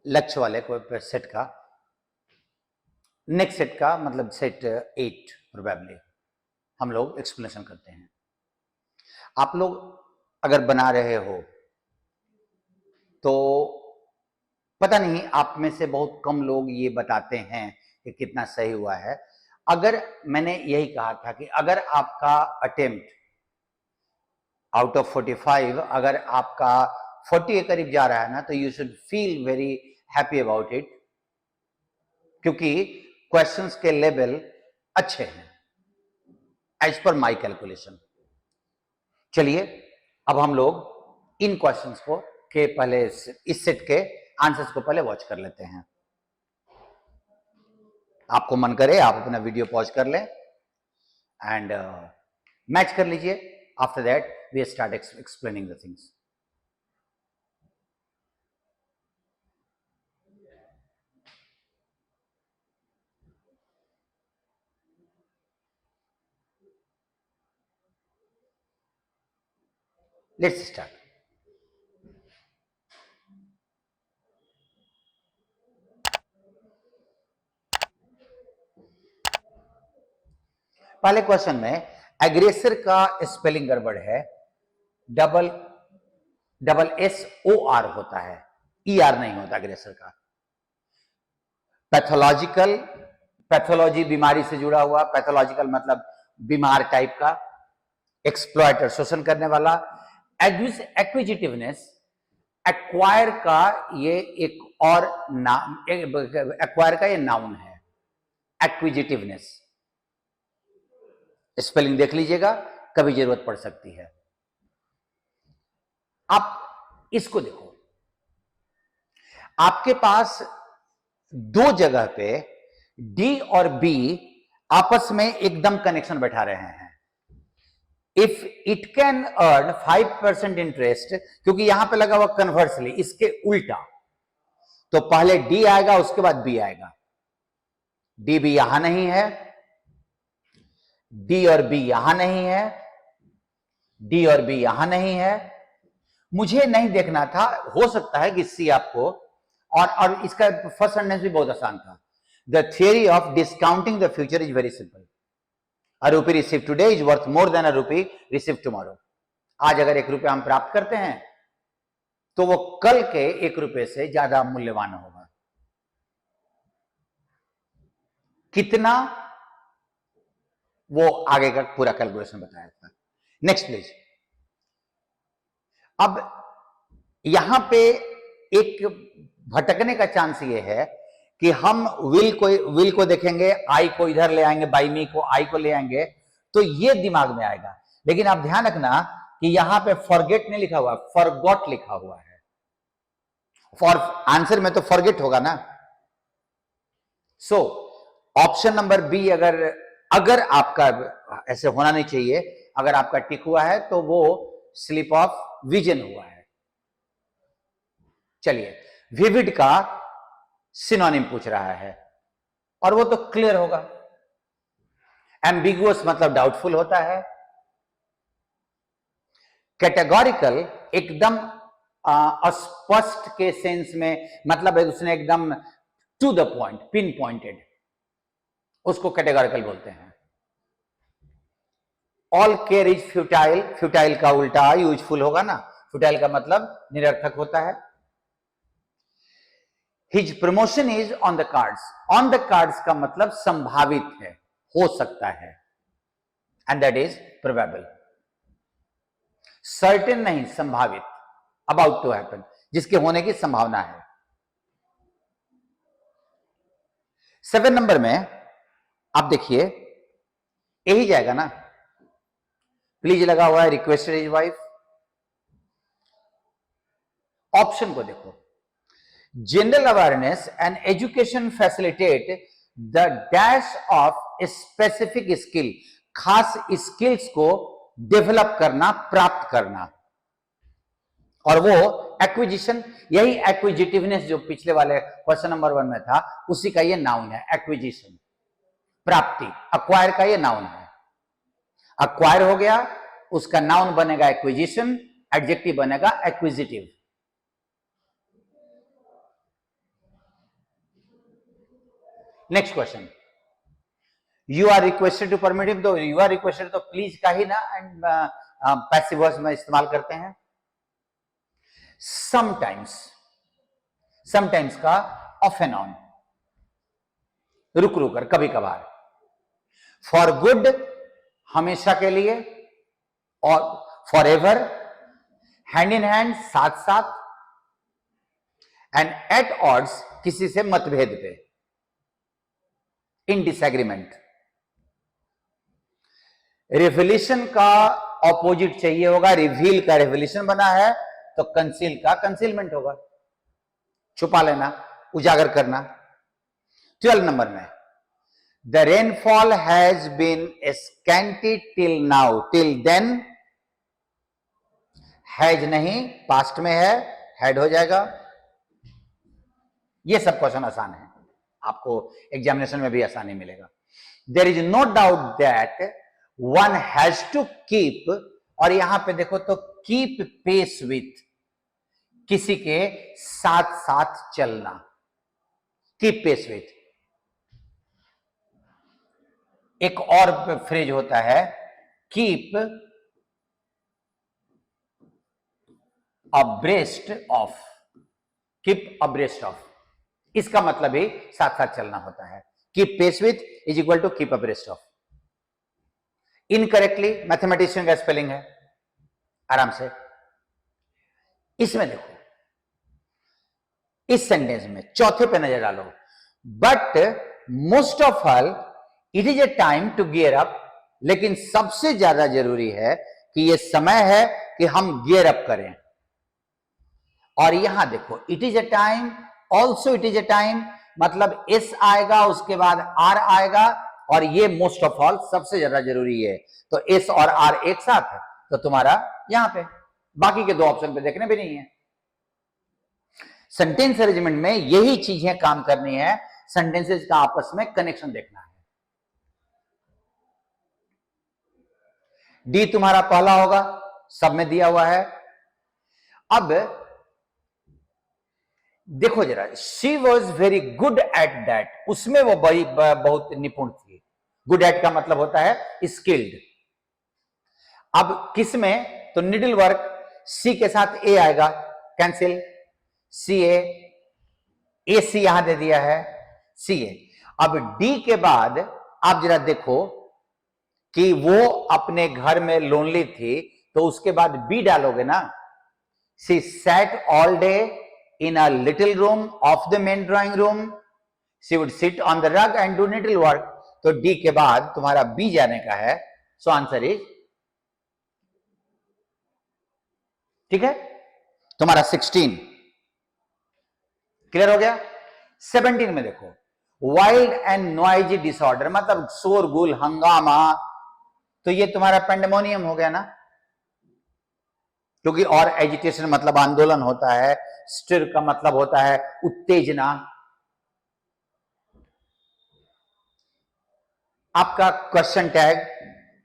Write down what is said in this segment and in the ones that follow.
लक्ष्य वाले कोई सेट का, नेक्स्ट सेट का मतलब सेट 8 प्रोबेबली हम लोग एक्सप्लेनेशन करते हैं। आप लोग अगर बना रहे हो तो पता नहीं, आप में से बहुत कम लोग ये बताते हैं कि कितना सही हुआ है। अगर मैंने यही कहा था कि अगर आपका अटेम्प्ट आउट ऑफ 45 अगर आपका 40 के करीब जा रहा है ना, तो you should feel very happy about it, क्योंकि क्वेश्चंस के लेवल अच्छे हैं एज पर माई कैलकुलेशन। चलिए अब हम लोग इन क्वेश्चंस को के पहले इस सेट के आंसर्स को पहले वॉच कर लेते हैं। आपको मन करे आप अपना वीडियो पॉज कर लें एंड मैच कर लीजिए। After that we start explaining the things. Let's start. पहले क्वेश्चन में एग्रेसर का स्पेलिंग गड़बड़ है, डबल एस ओ आर होता है, ई आर नहीं होता एग्रेसर का। पैथोलॉजिकल, पैथोलॉजी बीमारी से जुड़ा हुआ, पैथोलॉजिकल मतलब बीमार टाइप का, एक्सप्लॉयटर शोषण करने वाला, एक्विजिटिवनेस एक्वायर का ये एक और नाम, एक्वायर का ये नाउन है, एक्विजिटिवनेस। स्पेलिंग देख लीजिएगा, कभी जरूरत पड़ सकती है। आप इसको देखो, आपके पास दो जगह पे डी और बी आपस में एकदम कनेक्शन बैठा रहे हैं। If it can earn 5% interest, क्योंकि यहां पे लगा हुआ कन्वर्सली इसके उल्टा, तो पहले डी आएगा उसके बाद बी आएगा। डी भी यहां नहीं है, डी और बी यहां नहीं है, डी और बी यहां नहीं है। मुझे नहीं देखना था, हो सकता है कि सी आपको, और इसका फर्स्ट सेंटेंस भी बहुत आसान था। The theory of discounting the future is very simple. A rupee received today is worth more than a rupee received tomorrow. आज अगर 1 रुपया हम प्राप्त करते हैं तो वो कल के 1 रुपये से ज्यादा मूल्यवान होगा। कितना, वो आगे का पूरा कैलकुलेशन बताया था। Next please. अब यहां पे एक भटकने का चांस ये है कि हम विल को देखेंगे, आई को इधर ले आएंगे, बाई मी को आई को ले आएंगे, तो ये दिमाग में आएगा। लेकिन आप ध्यान रखना कि यहां पे फॉरगेट नहीं लिखा हुआ, फॉरगॉट लिखा हुआ है। फॉर आंसर में तो फॉरगेट होगा ना। सो ऑप्शन नंबर बी अगर आपका ऐसे होना नहीं चाहिए, अगर आपका टिक हुआ है तो वो स्लिप ऑफ विजन हुआ है। चलिए, विविड का सिनोनिम पूछ रहा है और वो तो क्लियर होगा। एम्बिगुअस मतलब डाउटफुल होता है। कैटेगोरिकल एकदम अस्पष्ट के सेंस में, मतलब उसने एकदम to the point, pin pointed, उसको कैटेगोरिकल बोलते हैं। All care is futile, futile का उल्टा यूजफुल होगा ना, फ्यूटाइल का मतलब निरर्थक होता है। His promotion is on the cards. On the cards का मतलब संभावित है, हो सकता है, and that is probable. Certain नहीं, संभावित, about to happen, जिसके होने की संभावना है। 7 नंबर में आप देखिए, यही जाएगा ना। प्लीज लगा हुआ है, रिक्वेस्टेड इज वाइफ। ऑप्शन को देखो, general awareness and education facilitate the dash of specific skill, खास स्किल्स को डेवलप करना, प्राप्त करना, और वो एक्विजिशन, यही एक्विजिटिवनेस जो पिछले वाले क्वेश्चन नंबर 1 में था, उसी का ये नाउन है, एक्विजिशन, प्राप्ति। अक्वायर का ये नाउन है। अक्वायर हो गया, उसका नाउन बनेगा एक्विजिशन, एडजेक्टिव बनेगा acquisitive. Next question, you are requested to permit him, तो you are requested to please का ही ना एंड पैसिव वॉइस में इस्तेमाल करते हैं। समटाइम्स, समटाइम्स का ऑफ एंड ऑन, रुक रुक कर, कभी कभार। फॉर गुड, हमेशा के लिए, और for ever, hand in hand, साथ साथ, एंड एट ऑड्स, किसी से मतभेद पे, इन डिसएग्रीमेंट। रिवोल्यूशन का ऑपोजिट चाहिए होगा, रिवील का रिवोल्यूशन बना है तो कंसील का कंसीलमेंट होगा, छुपा लेना, उजागर करना। 12 नंबर में, the rainfall has been scanty till now, till then, has नहीं, पास्ट में है, हैड हो जाएगा। ये सब क्वेश्चन आसान है, आपको एग्जामिनेशन में भी आसानी मिलेगा। There is no doubt that one has to keep, और यहां पे देखो तो कीप पेस विथ, किसी के साथ साथ चलना, कीप पेस विथ। एक और फ्रेज होता है, keep abreast of, keep abreast of, इसका मतलब ही साथ साथ चलना होता है। Keep pace with is equal to keep abreast of. Incorrectly mathematician का स्पेलिंग है, आराम से। इसमें देखो, इस सेंटेंस में चौथे पे नजर डालो, but most of all it is a time to gear up, लेकिन सबसे ज्यादा जरूरी है कि यह समय है कि हम गियर अप करें। और यहां देखो, it is a time, also it is a time, मतलब एस आएगा, उसके बाद आर आएगा, और ये मोस्ट ऑफ ऑल सबसे ज्यादा जरूरी है। तो एस और आर एक साथ है, तो तुम्हारा यहां पे, बाकी के दो ऑप्शन पे देखने भी नहीं है। सेंटेंस अरेंजमेंट में यही चीजें काम करनी है, सेंटेंसेस का आपस में कनेक्शन देखना है। डी तुम्हारा पहला होगा, सब में दिया हुआ है। अब देखो जरा, she was very good at that, उसमें वो बड़ी बहुत निपुण थी। गुड एट का मतलब होता है स्किल्ड। अब किस में, तो निडल वर्क, सी के साथ ए आएगा, कैंसिल, सी ए सी यहां दे दिया है, सी ए। अब डी के बाद आप जरा देखो कि वो अपने घर में लोनली थी, तो उसके बाद बी डालोगे ना, she set all day in a little room of the main drawing room, she would sit on the rug and do needle work। तो डी के बाद तुम्हारा बी जाने का है, सो आंसर इज, ठीक है, तुम्हारा 16 क्लियर हो गया। 17 में देखो, वाइल्ड एंड नॉइजी डिसऑर्डर, मतलब शोरगुल, हंगामा, तो ये तुम्हारा पेंडेमोनियम हो गया ना, क्योंकि और एजिटेशन मतलब आंदोलन होता है, स्टिर का मतलब होता है उत्तेजना। आपका क्वेश्चन टैग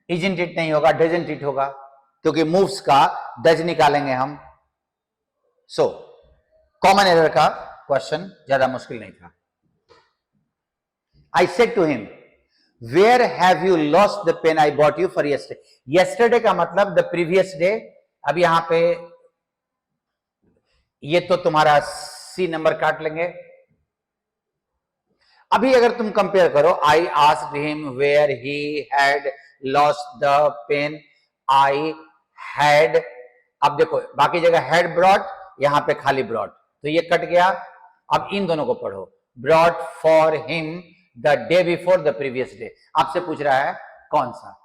इजंट इट नहीं होगा, डजंट इट होगा, क्योंकि मूव्स का डज निकालेंगे हम। सो कॉमन एरर का क्वेश्चन ज्यादा मुश्किल नहीं था। I said to him, where have you lost the pen I bought you for yesterday. Yesterday का मतलब द प्रीवियस डे। अब यहां पे ये तो तुम्हारा सी नंबर काट लेंगे। अभी अगर तुम कंपेयर करो, I asked him where he had lost the pen, I had, अब देखो बाकी जगह हैड ब्रॉट, यहां पे खाली ब्रॉट, तो ये कट गया। अब इन दोनों को पढ़ो, brought for him the day before the previous day, आपसे पूछ रहा है कौन सा,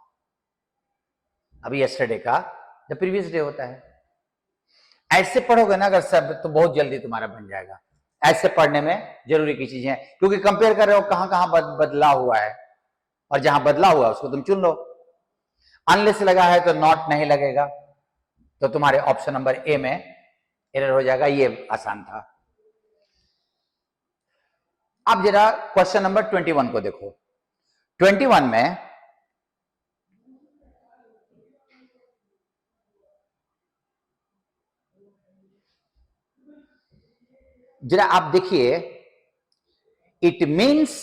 अभी यस्टरडे का द प्रीवियस डे होता है। ऐसे पढ़ोगे ना अगर सब, तो बहुत जल्दी तुम्हारा बन जाएगा। ऐसे पढ़ने में जरूरी की चीजें, क्योंकि कंपेयर कर रहे हो कहां कहां बदला हुआ है, और जहां बदला हुआ है उसको तुम चुन लो। अनलेस लगा है तो नॉट नहीं लगेगा, तो तुम्हारे ऑप्शन नंबर ए में एरर हो जाएगा। ये आसान था। अब जरा क्वेश्चन नंबर 21 को देखो। 21 में जरा आप देखिए, it means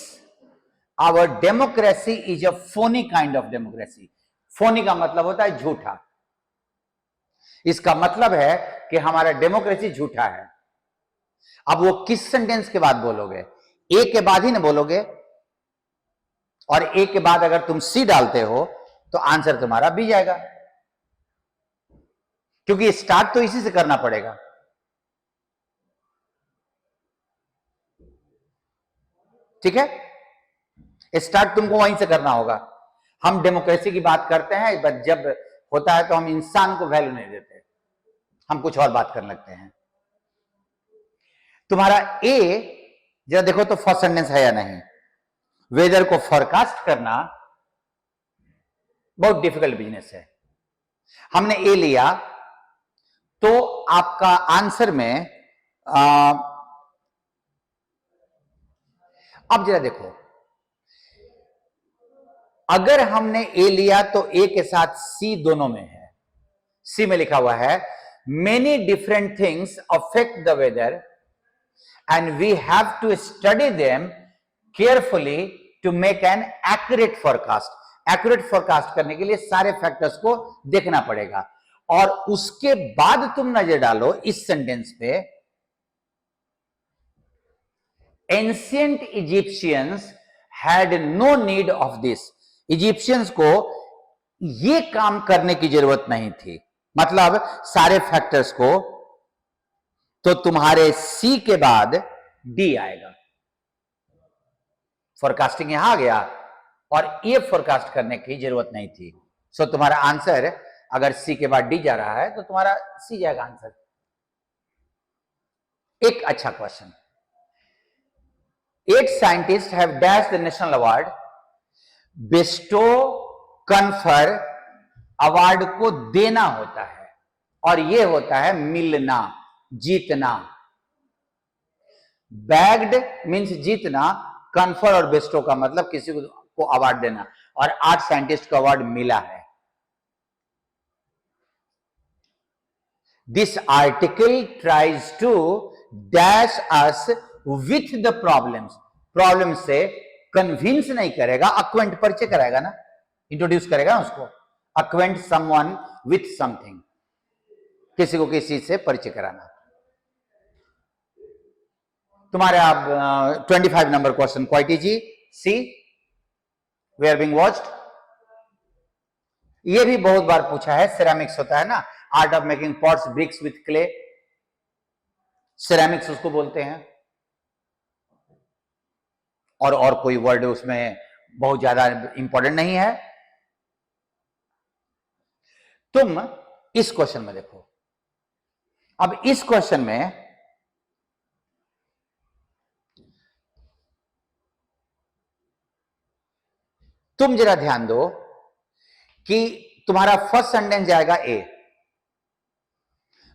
our democracy is a phony kind of democracy. Phony का मतलब होता है झूठा। इसका मतलब है कि हमारा डेमोक्रेसी झूठा है। अब वो किस सेंटेंस के बाद बोलोगे? ए के बाद ही ना बोलोगे, और ए के बाद अगर तुम सी डालते हो तो आंसर तुम्हारा बी जाएगा, क्योंकि स्टार्ट तो इसी से करना पड़ेगा। ठीक है, स्टार्ट तुमको वहीं से करना होगा। हम डेमोक्रेसी की बात करते हैं, बट जब होता है तो हम इंसान को वैल्यू नहीं देते, हम कुछ और बात करने लगते हैं। तुम्हारा ए जरा देखो तो फर्स्ट सेंटेंस है या नहीं। वेदर को फोरकास्ट करना बहुत डिफिकल्ट बिजनेस है। हमने ए लिया तो आपका आंसर में अब जरा देखो, अगर हमने ए लिया तो ए के साथ सी दोनों में है। सी में लिखा हुआ है many different things affect the weather and we have to study them carefully to make an accurate forecast. Accurate forecast करने के लिए सारे फैक्टर्स को देखना पड़ेगा, और उसके बाद तुम नजर डालो इस सेंटेंस पे, ancient Egyptians had no need of this. Egyptians को ये काम करने की जरूरत नहीं थी, मतलब सारे फैक्टर्स को, तो तुम्हारे सी के बाद डी आएगा। फोरकास्टिंग यहां आ गया और ये फोरकास्ट करने की जरूरत नहीं थी। सो तुम्हारा आंसर अगर सी के बाद डी जा रहा है तो तुम्हारा सी जाएगा आंसर। एक अच्छा question, 8 scientist have dash the national award. Bairstow, confer, award को देना होता है और यह होता है मिलना, जीतना। बैग्ड मीन्स जीतना, कन्फर और बेस्टो का मतलब किसी को अवार्ड देना, और 8 साइंटिस्ट को अवार्ड मिला है। This article tries to dash us with the problems. Problem से कन्विंस नहीं करेगा, अक्वेंट परिचय कराएगा ना, इंट्रोड्यूस करेगा ना उसको। अक्वेंट समवन विथ समथिंग, किसी को किसी से परिचय कराना। तुम्हारे आप 25 number question, quietly G C, we are being watched. ये भी बहुत बार पूछा है, सिरेमिक्स होता है ना, art of making pots bricks with clay, ceramics उसको बोलते हैं। और कोई वर्ड उसमें बहुत ज्यादा इंपॉर्टेंट नहीं है। तुम इस क्वेश्चन में देखो, अब इस क्वेश्चन में तुम जरा ध्यान दो कि तुम्हारा फर्स्ट सेंटेंस जाएगा a,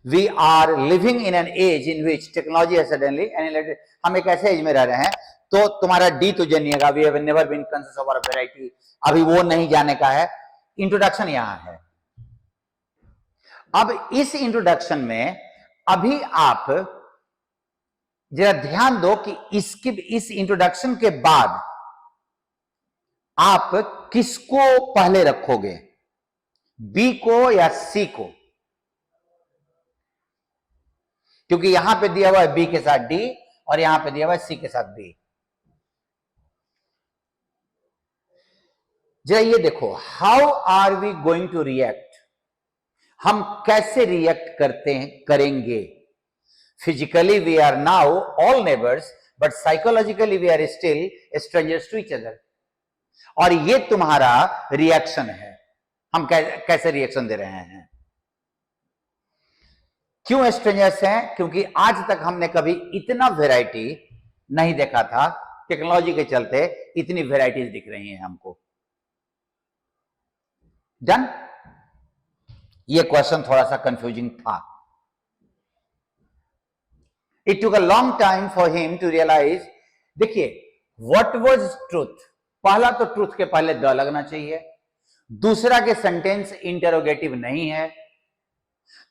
we are living in an age in which technology है सडनली एनिलेटेड। हम एक ऐसे एज में रह रहे हैं, तो तुम्हारा डी तो जानिएगा, we have never been conscious of our variety, अभी वो नहीं जाने का है। इंट्रोडक्शन यहां है। अब इस इंट्रोडक्शन में अभी आप जरा ध्यान दो कि इस इंट्रोडक्शन के बाद आप किसको पहले रखोगे, बी को या सी को? क्योंकि यहां पे दिया हुआ है बी के साथ डी और यहां पे दिया हुआ है सी के साथ बी। जरा ये देखो, how are we going to react, हम कैसे रिएक्ट करेंगे। Physically we are now all neighbours, but psychologically we are still strangers to each other. और ये तुम्हारा रिएक्शन है, हम कैसे रिएक्शन दे रहे हैं। क्यों स्ट्रेंजर्स हैं? क्योंकि आज तक हमने कभी इतना वैरायटी नहीं देखा था, टेक्नोलॉजी के चलते इतनी वैरायटीज दिख रही हैं हमको। डन? ये क्वेश्चन थोड़ा सा कंफ्यूजिंग था। It took a long time for him to realise. देखिए, व्हाट वाज ट्रूथ, पहला तो ट्रूथ के पहले द लगना चाहिए, दूसरा के सेंटेंस इंटरोगेटिव नहीं है,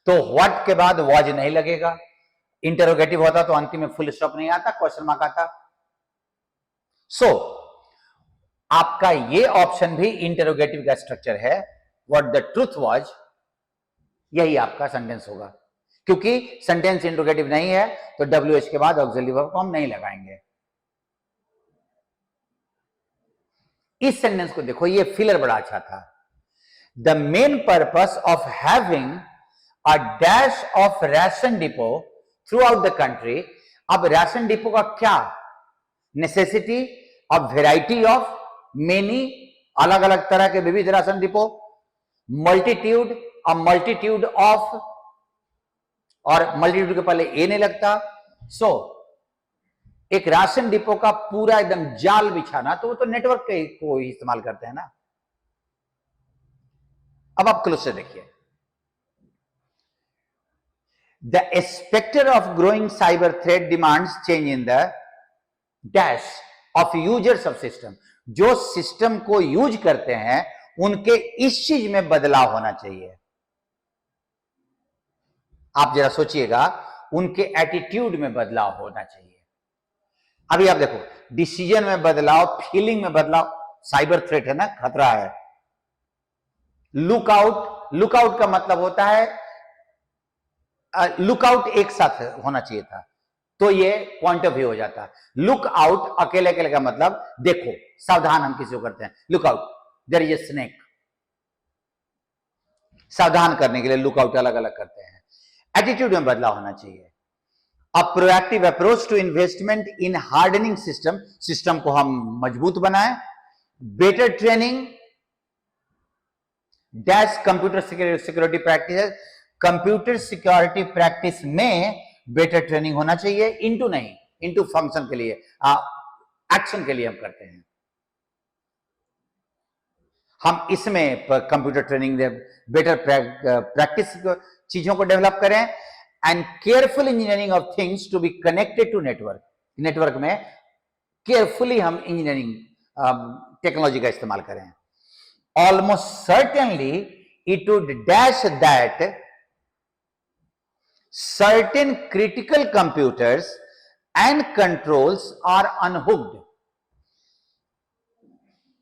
तो व्हाट के बाद वाज नहीं लगेगा। इंटरोगेटिव होता तो अंतिम में फुल स्टॉप नहीं आता, क्वेश्चन मार्क आता। सो आपका ये ऑप्शन भी इंटरोगेटिव का स्ट्रक्चर है, व्हाट द ट्रूथ वाज, यही आपका सेंटेंस होगा। क्योंकि सेंटेंस इंटरोगेटिव नहीं है तो WH के बाद ऑक्सिलरी वर्ब को हम नहीं लगाएंगे। इस सेंटेंस को देखो, ये फिलर बड़ा अच्छा था। The main purpose of having a dash of ration depot through out the country. अब राशन डिपो का क्या necessity, of variety of, many, अलग अलग तरह के विविध ration depot, multitude, a multitude of, और मल्टीट्यूड के पहले ए नहीं लगता। सो एक राशन डिपो का पूरा एकदम जाल बिछाना, तो वो तो नेटवर्क को ही इस्तेमाल करते हैं ना। अब आप क्लोज से देखिए, the spectre of growing cyber threat demands change in the dash of users of system. जो सिस्टम को यूज करते हैं उनके इस चीज में बदलाव होना चाहिए। आप जरा सोचिएगा, उनके एटीट्यूड में बदलाव होना चाहिए। अभी आप देखो, डिसीजन में बदलाव, फीलिंग में बदलाव, साइबर थ्रेट है ना, खतरा है। लुकआउट, लुकआउट का मतलब होता है, लुकआउट एक साथ होना चाहिए था तो ये पॉइंट ऑफ व्यू हो जाता। लुक आउट अकेले अकेले का मतलब देखो, सावधान हम किसी को करते हैं, look out there is a snake, सावधान करने के लिए लुकआउट अलग अलग करते हैं। एटीट्यूड में बदलाव होना चाहिए। A proactive approach to investment in hardening system, system को हम मजबूत बनाएं। Better training dash computer security practice, computer security practice में बेटर ट्रेनिंग होना चाहिए। इनटू नहीं, इनटू फंक्शन के लिए, एक्शन के लिए हम करते हैं। हम इसमें कंप्यूटर ट्रेनिंग, बेटर प्रैक्टिस चीजों को डेवलप करें। And careful engineering of things to be connected to network, network में केयरफुली हम इंजीनियरिंग टेक्नोलॉजी का इस्तेमाल करें। Almost certainly it would dash that certain critical computers and controls are unhooked।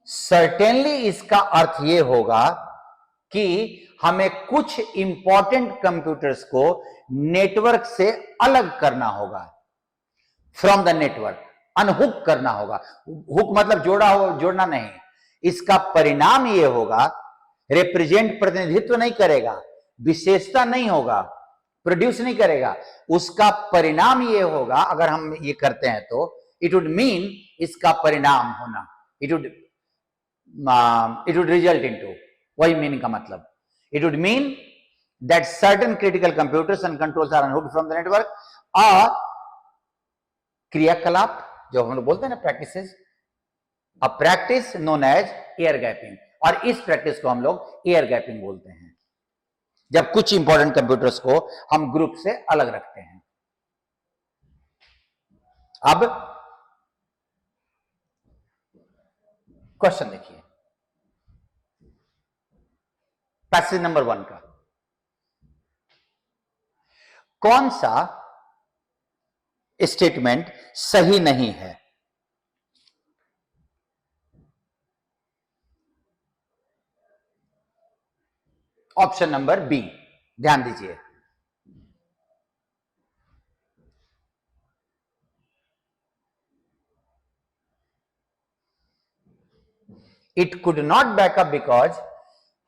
certainly इसका अर्थ यह होगा कि हमें कुछ इंपॉर्टेंट कंप्यूटर्स को नेटवर्क से अलग करना होगा, फ्रॉम द नेटवर्क, अनहुक करना होगा। हुक मतलब जोड़ा हो, जोड़ना नहीं। इसका परिणाम यह होगा, रिप्रेजेंट प्रतिनिधित्व नहीं करेगा, विशेषता नहीं होगा, प्रोड्यूस नहीं करेगा। उसका परिणाम यह होगा, अगर हम ये करते हैं तो इट वुड मीन, इसका परिणाम होना, इट वुड रिजल्ट इनटू, वही मीनिंग का मतलब, it would mean that certain critical computers and controls are unhooked from the network. और क्रियाकलाप जो हम लोग बोलते हैं ना, practices, a practice known as air gapping, और इस प्रैक्टिस को हम लोग एयर गैपिंग बोलते हैं, जब कुछ इंपॉर्टेंट कंप्यूटर्स को हम ग्रुप से अलग रखते हैं। अब क्वेश्चन देखिए, पैसेज नंबर 1 का, कौन सा स्टेटमेंट सही नहीं है? ऑप्शन नंबर बी, ध्यान दीजिए। It could not back up because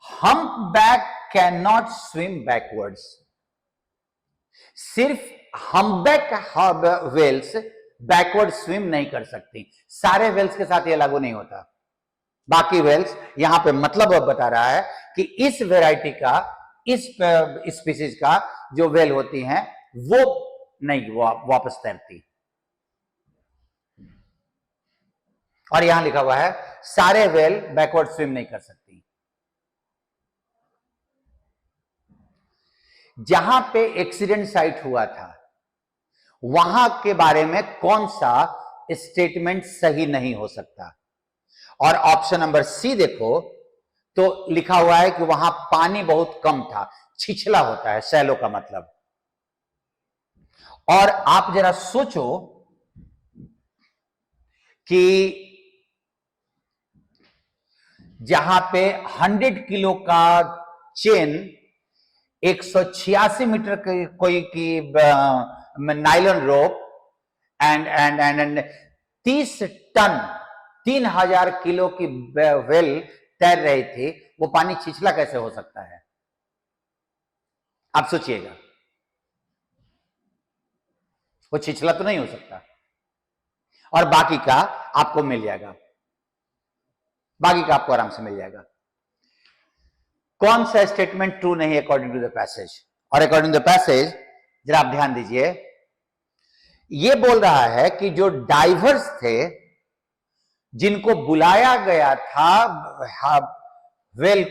humpback cannot swim backwards। सिर्फ हम्बैक वेल्स बैकवर्ड स्विम नहीं कर सकती, सारे वेल्स के साथ यह लागू नहीं होता। बाकी वेल्स, यहां पे मतलब बता रहा है कि इस वैरायटी का, इस स्पीसीज का जो वेल होती हैं वो नहीं, वो वापस तैरती। और यहां लिखा हुआ है सारे वेल बैकवर्ड स्विम नहीं कर सकती। जहां पे एक्सीडेंट साइट हुआ था वहां के बारे में कौन सा स्टेटमेंट सही नहीं हो सकता? और ऑप्शन नंबर सी देखो तो लिखा हुआ है कि वहां पानी बहुत कम था, छिछला होता है, सैलो का मतलब। और आप जरा सोचो कि जहां पे 100 किलो का चेन 186 मीटर कोई की nylon rope and 30 ton 3000 kilo की वेल तैर रही थी, वो पानी छिछला कैसे हो सकता है? आप सोचिएगा, वो छिछला तो नहीं हो सकता। और बाकी का आपको मिल जाएगा, बाकी का आपको आराम से मिल जाएगा। कौन सा स्टेटमेंट ट्रू नहीं अकॉर्डिंग टू द पैसेज? और अकॉर्डिंग टू द पैसेज जरा आप ध्यान दीजिए, ये बोल रहा है कि जो डाइवर्स थे जिनको बुलाया गया था वेल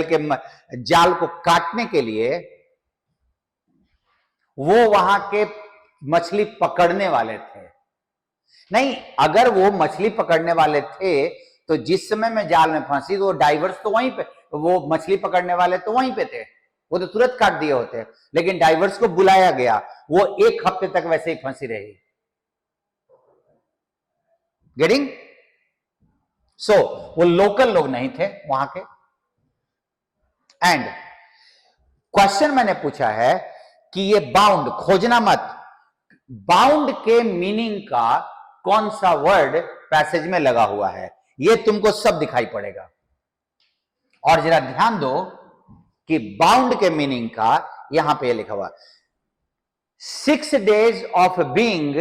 के जाल को काटने के लिए, वो वहां के मछली पकड़ने वाले थे। नहीं, अगर वो मछली पकड़ने वाले थे तो जिस समय में जाल में फंसी तो वो डाइवर्स तो वहीं पे, वो मछली पकड़ने वाले तो वहीं पे थे, वो तो तुरंत काट दिए होते। लेकिन डाइवर्स को बुलाया गया, वो 1 हफ्ते तक वैसे ही फंसी रही। गेटिंग? सो वो लोकल लोग नहीं थे वहां के। एंड क्वेश्चन मैंने पूछा है कि ये बाउंड खोजना मत, बाउंड के मीनिंग का कौन सा वर्ड पैसेज में लगा हुआ है, ये तुमको सब दिखाई पड़ेगा। और जरा ध्यान दो कि बाउंड के मीनिंग का यहां पे लिखा हुआ 6 days of being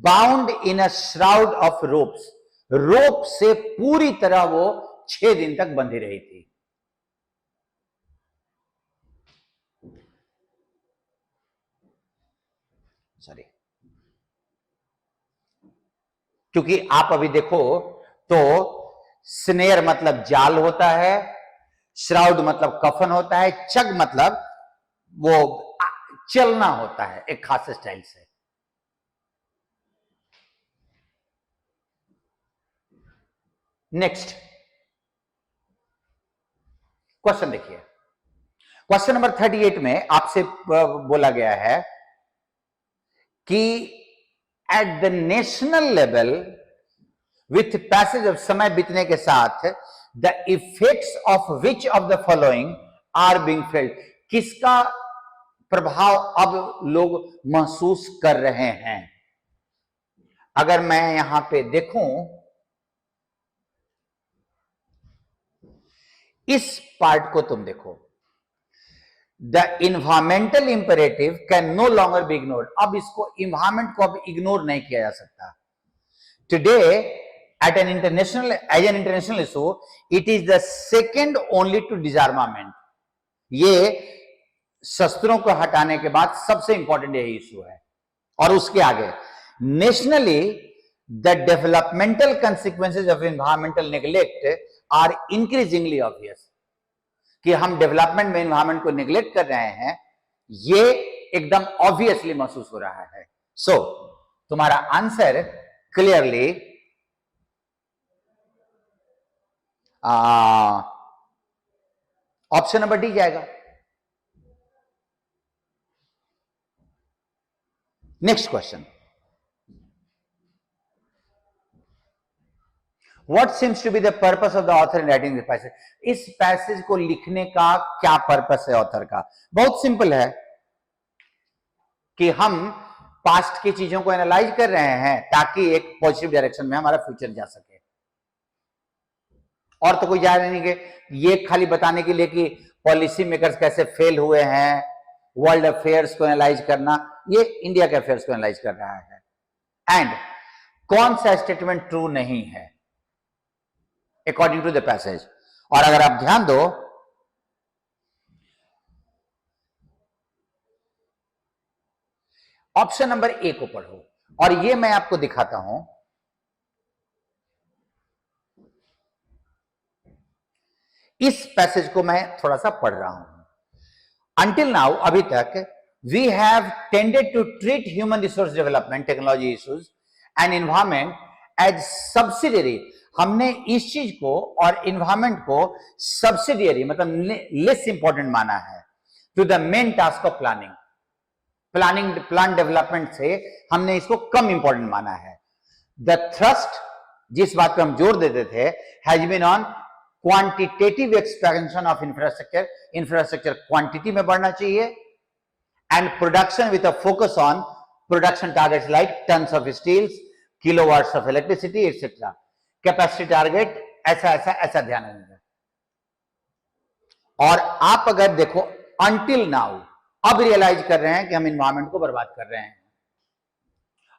bound in a shroud of ropes. Rope से पूरी तरह वो 6 दिन तक बंधी रही थी। सॉरी, क्योंकि आप अभी देखो तो स्नेयर मतलब जाल होता है, श्राउड मतलब कफन होता है, चग मतलब वो चलना होता है एक खास स्टाइल से। नेक्स्ट क्वेश्चन देखिए, क्वेश्चन नंबर 38 में आपसे बोला गया है कि at the national level with passage of समय बीतने के साथ the effects of which of the following are being felt. किसका प्रभाव अब लोग महसूस कर रहे हैं? अगर मैं यहां पे देखूं, इस पार्ट को तुम देखो, the environmental imperative can no longer be ignored. अब इसको इन्वायरमेंट को अब इग्नोर नहीं किया जा सकता। Today at an international age an international issue it is the second only to disarmament. ये शस्त्रों को हटाने के बाद सबसे इंपॉर्टेंट यही इशू है। और उसके आगे nationally the developmental consequences of environmental neglect are increasingly obvious. कि हम डेवलपमेंट में एनवायरमेंट को नेग्लेक्ट कर रहे हैं, ये एकदम ऑब्वियसली महसूस हो रहा है। सो तुम्हारा answer clearly option number D जाएगा। Next question, What seems to be the purpose of the author in writing this passage? इस पैसेज को लिखने का क्या पर्पस है ऑथर का? बहुत सिंपल है कि हम पास्ट की चीजों को एनालाइज कर रहे हैं ताकि एक पॉजिटिव डायरेक्शन में हमारा फ्यूचर जा सके। और तो कोई जा नहीं कि ये खाली बताने के लिए कि पॉलिसी मेकर्स कैसे फेल हुए हैं, वर्ल्ड अफेयर्स को एनालाइज करना, ये इंडिया के अफेयर्स को एनालाइज कर रहा है। एंड कौन सा स्टेटमेंट ट्रू नहीं है अकॉर्डिंग टू द पैसेज? और अगर आप ध्यान दो, ऑप्शन नंबर ए को पढ़ो, और ये मैं आपको दिखाता हूं। इस पैसेज को मैं थोड़ा सा पढ़ रहा हूं। अंटिल नाउ, अभी तक we have tended to treat human resource development, technology issues and environment as subsidiary. हमने इस चीज को और एनवायरमेंट को सब्सिडियरी मतलब लेस इंपॉर्टेंट माना है to the main task of plan development से हमने इसको कम इंपॉर्टेंट माना है। द थ्रस्ट जिस बात पे हम जोर देते थे, has been on quantitative expansion of infrastructure. Infrastructure quantity में बढ़ना चाहिए, and production with a focus on production targets like tons of steels, kilowatts of electricity etcetera. Capacity target ऐसा ऐसा ऐसा ध्यान रखना। और आप अगर देखो अंटिल नाउ अब रियलाइज कर रहे हैं कि हम इन्वायरमेंट को बर्बाद कर रहे हैं।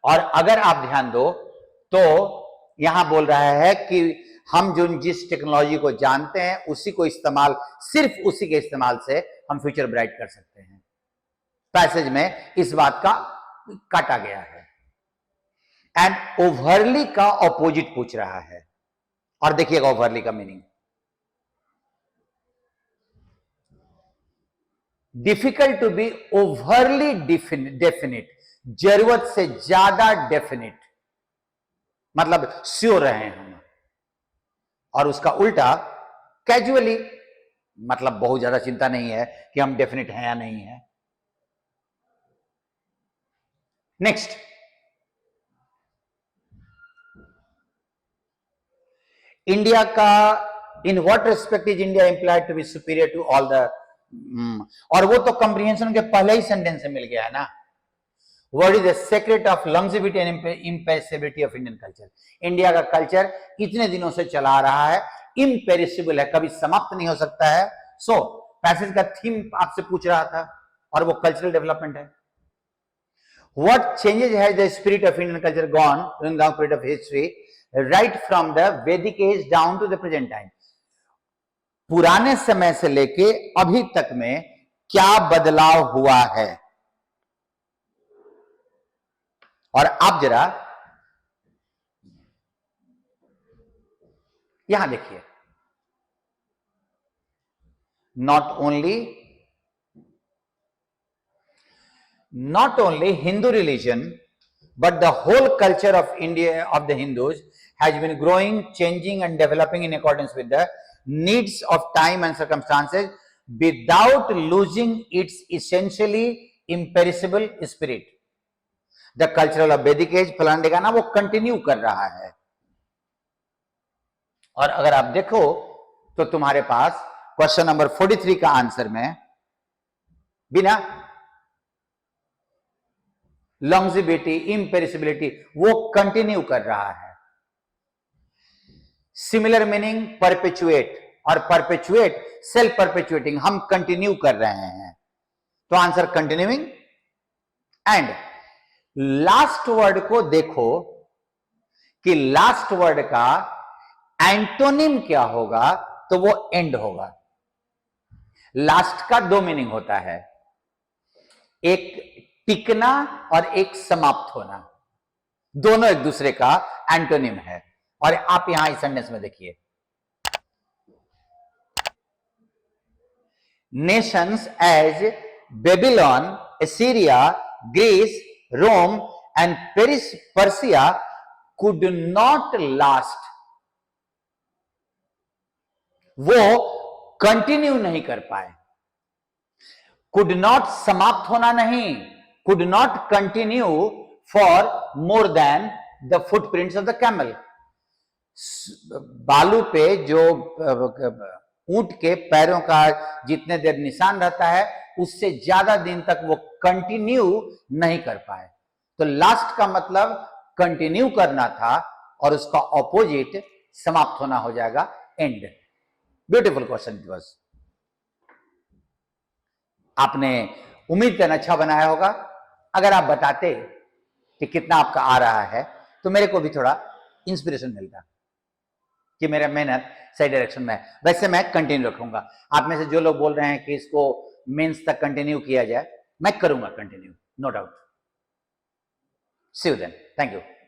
और अगर आप ध्यान दो तो यहां बोल रहा है कि हम जो जिस टेक्नोलॉजी को जानते हैं उसी को इस्तेमाल, सिर्फ उसी के इस्तेमाल से हम फ्यूचर ब्राइट कर सकते हैं। पैसेज में इस बात का काटा गया है। एंड ओवरली का ऑपोजिट पूछ रहा है, और देखिएगा ओवरली का meaning. Difficult to be overly definite, जरूरत से ज्यादा डेफिनिट, मतलब श्योर रहे हम। और उसका उल्टा कैजुअली, मतलब बहुत ज्यादा चिंता नहीं है कि हम डेफिनिट हैं या नहीं है। नेक्स्ट, इंडिया का in what respect is India employed to be superior to all the, और वो तो कंप्रीहेंशन के पहले ही सेंटेंस से मिल गया है ना। What is the secret of longevity and imperishability of Indian culture? India का कल्चर कितने दिनों से चला आ रहा है, इम्पेरिसिबल है, कभी समाप्त नहीं हो सकता है। सो पैसेज का थीम आपसे पूछ रहा था, और वो कल्चरल डेवलपमेंट है। What changes has the spirit of Indian culture gone during long period of history, right from the Vedic age down to the present time? पुराने समय से लेके अभी तक में क्या बदलाव हुआ है? और आप जरा यहां देखिए, not only Hindu religion, but the whole culture of India, of the Hindus, has been growing, changing and developing in accordance with the needs of time and circumstances without losing its essentially imperishable spirit. The cultural of वैदिक as फलाने का ना वो continue कर रहा है। और अगर आप देखो तो तुम्हारे पास क्वेश्चन नंबर 43 का आंसर में बिना लॉन्जिविटी, इम्पेरिसिबिलिटी, वो कंटिन्यू कर रहा है। सिमिलर मीनिंग परपेचुएट, और परपेचुएट सेल्फ परपेचुएटिंग, हम कंटिन्यू कर रहे हैं। तो answer continuing. And last word को देखो कि लास्ट वर्ड का एंटोनिम क्या होगा, तो वो एंड होगा। लास्ट का दो मीनिंग होता है, एक टिकना और एक समाप्त होना, दोनों एक दूसरे का एंटोनिम है। और आप यहां इस सेंटेंस में देखिए, nations as Babylon, Assyria, Greece, Rome and Persia could not last, वो कंटिन्यू नहीं कर पाए। could not समाप्त होना नहीं, could not continue for more than the footprints of the camel. बालू पे जो ऊंट के पैरों का जितने देर निशान रहता है, उससे ज्यादा दिन तक वो कंटिन्यू नहीं कर पाए। तो लास्ट का मतलब कंटिन्यू करना था, और उसका ऑपोजिट समाप्त होना हो जाएगा, and. Beautiful question it was. आपने उम्मीद करना अच्छा बनाया होगा। अगर आप बताते कि कितना आपका आ रहा है तो मेरे को भी थोड़ा इंस्पिरेशन मिलता कि मेरा मेहनत सही डायरेक्शन में है। वैसे मैं कंटिन्यू रखूंगा। आप में से जो लोग बोल रहे हैं कि इसको मेंस तक कंटिन्यू किया जाए, मैं करूंगा continue, no doubt. See you then, thank you.